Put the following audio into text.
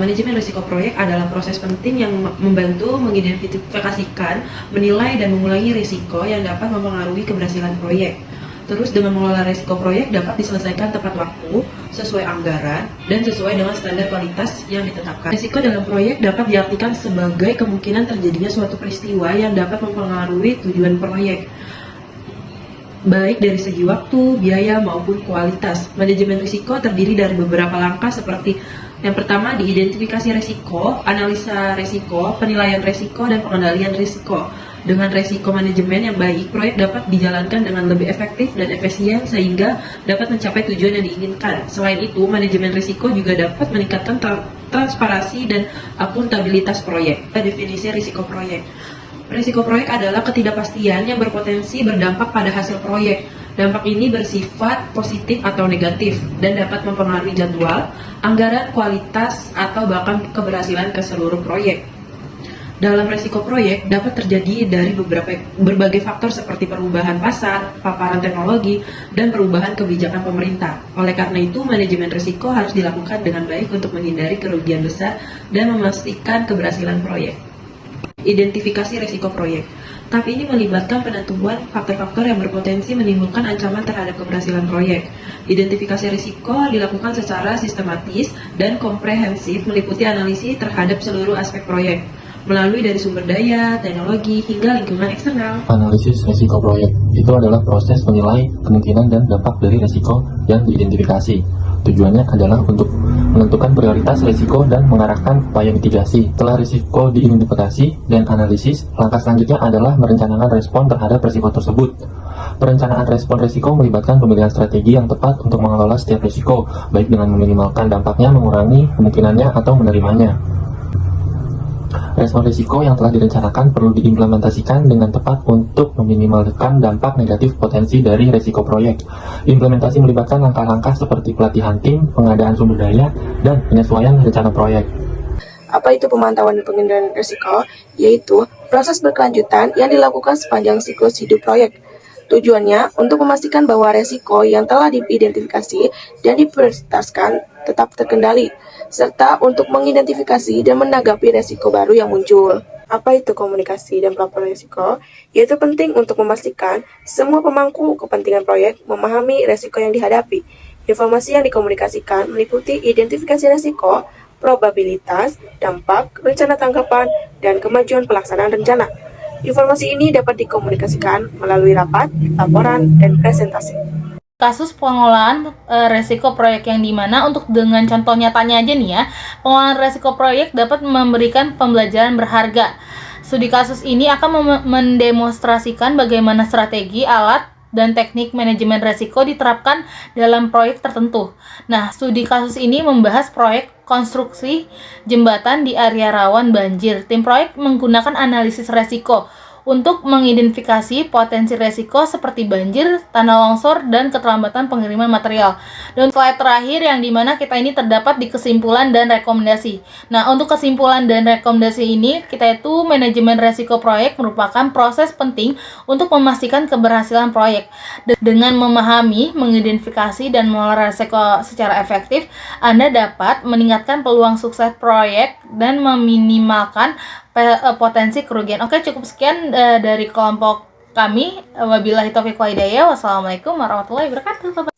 Manajemen risiko proyek adalah proses penting yang membantu mengidentifikasikan, menilai, dan mengurangi risiko yang dapat mempengaruhi keberhasilan proyek. Terus dengan mengelola risiko proyek dapat diselesaikan tepat waktu, sesuai anggaran, dan sesuai dengan standar kualitas yang ditetapkan. Risiko dalam proyek dapat diartikan sebagai kemungkinan terjadinya suatu peristiwa yang dapat mempengaruhi tujuan proyek, baik dari segi waktu, biaya, maupun kualitas. Manajemen risiko terdiri dari beberapa langkah seperti yang pertama, diidentifikasi risiko, analisa risiko, penilaian risiko, dan pengendalian risiko. Dengan risiko manajemen yang baik, proyek dapat dijalankan dengan lebih efektif dan efisien sehingga dapat mencapai tujuan yang diinginkan. Selain itu, manajemen risiko juga dapat meningkatkan transparansi dan akuntabilitas proyek. Definisi risiko proyek. Risiko proyek adalah ketidakpastian yang berpotensi berdampak pada hasil proyek. Dampak ini bersifat positif atau negatif dan dapat mempengaruhi jadwal, anggaran, kualitas, atau bahkan keberhasilan keseluruh proyek. Dalam risiko proyek dapat terjadi dari berbagai faktor seperti perubahan pasar, paparan teknologi, dan perubahan kebijakan pemerintah. Oleh karena itu, manajemen risiko harus dilakukan dengan baik untuk menghindari kerugian besar dan memastikan keberhasilan proyek. Identifikasi risiko proyek. Tahap ini melibatkan penentuan faktor-faktor yang berpotensi menimbulkan ancaman terhadap keberhasilan proyek. Identifikasi risiko dilakukan secara sistematis dan komprehensif, meliputi analisis terhadap seluruh aspek proyek, melalui dari sumber daya, teknologi, hingga lingkungan eksternal. Analisis risiko proyek itu adalah proses menilai kemungkinan dan dampak dari risiko yang diidentifikasi. Tujuannya adalah untuk menentukan prioritas risiko dan mengarahkan upaya mitigasi. Setelah risiko diidentifikasi dan analisis, langkah selanjutnya adalah merencanakan respon terhadap risiko tersebut. Perencanaan respon risiko melibatkan pemilihan strategi yang tepat untuk mengelola setiap risiko, baik dengan meminimalkan dampaknya, mengurangi kemungkinannya, atau menerimanya. Respon risiko yang telah direncanakan perlu diimplementasikan dengan tepat untuk meminimalkan dampak negatif potensi dari risiko proyek. Implementasi melibatkan langkah-langkah seperti pelatihan tim, pengadaan sumber daya, dan penyesuaian rencana proyek. Apa itu pemantauan dan pengendalian risiko? Yaitu proses berkelanjutan yang dilakukan sepanjang siklus hidup proyek. Tujuannya untuk memastikan bahwa risiko yang telah diidentifikasi dan diprioritaskan tetap terkendali, serta untuk mengidentifikasi dan menanggapi risiko baru yang muncul. Apa itu komunikasi dan pelaporan risiko? Yaitu penting untuk memastikan semua pemangku kepentingan proyek memahami risiko yang dihadapi. Informasi yang dikomunikasikan meliputi identifikasi risiko, probabilitas, dampak, rencana tanggapan, dan kemajuan pelaksanaan rencana. Informasi ini dapat dikomunikasikan melalui rapat, laporan, dan presentasi. Kasus pengelolaan resiko proyek yang dimana untuk dengan contoh nyatanya aja nih ya, pengelolaan resiko proyek dapat memberikan pembelajaran berharga. Studi kasus ini akan mendemonstrasikan bagaimana strategi, alat, dan teknik manajemen resiko diterapkan dalam proyek tertentu. Nah, studi kasus ini membahas proyek konstruksi jembatan di area rawan banjir. Tim proyek menggunakan analisis resiko untuk mengidentifikasi potensi resiko seperti banjir, tanah longsor, dan keterlambatan pengiriman material. Dan slide terakhir yang dimana kita ini terdapat di kesimpulan dan rekomendasi. Nah, untuk kesimpulan dan rekomendasi ini, kita itu manajemen resiko proyek merupakan proses penting untuk memastikan keberhasilan proyek. Dengan memahami, mengidentifikasi, dan mengelola resiko secara efektif, Anda dapat meningkatkan peluang sukses proyek dan meminimalkan potensi kerugian. Oke, cukup sekian dari kelompok kami. Wabillahi taufiq wal hidayah. Wassalamualaikum warahmatullahi wabarakatuh. Bye-bye.